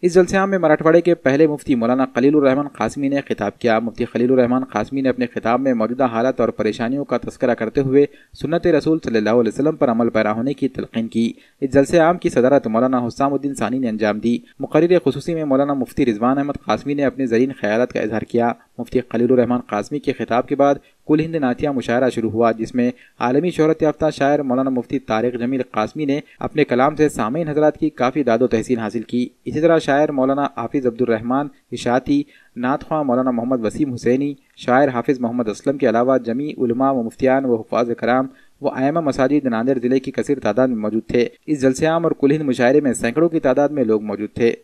इस जलसे में मराठवाड़े के पहले मुफ्ती मौलाना खलीलुर्रहमान कासमी ने खिताब किया। मुफ्ती खलीलुर्रहमान कासमी ने अपने खिताब में मौजूदा हालात और परेशानियों का तस्करा करते हुए सुन्नत रसूल सल्लल्लाहु अलैहि वसल्लम पर अमल पैरा होने की तलकीन की। इस जलसे आम की सदारत मौलाना हुस्सामुद्दीन सानी ने अंजाम दी। मुकर्रिर खुसूसी में मौलाना मुफ्ती रिजवान अहमद कासमी ने अपने ज़रीन ख्यालात का इजहार किया। मुफ्ती खलीलुर्रहमान कासमी के खिताब के बाद कुल हिंद नातिया मुशायरा शुरू हुआ, जिसमें आलमी शोहरत याफ्ता शायर मौलाना मुफ्ती तारिक जमील कासमी ने अपने कलाम से सामीन हजरात की काफ़ी दादो तहसीन हासिल की। इसी तरह शायर मौलाना हाफिज़ अब्दुर्रहमान इशाती, नातख्वां मौलाना मोहम्मद वसीम हुसैनी, शायर हाफिज़ मोहम्मद असलम के अलावा जमी उलमा व मुफ्तियान व हुफ़ाज़ कराम व आयमा मसाजिद नांदेड़ ज़िले की कसीर तादाद में मौजूद थे। इस जलसे आम और कुल हिंद मुशायरे में सैकड़ों की तादाद में लोग मौजूद थे।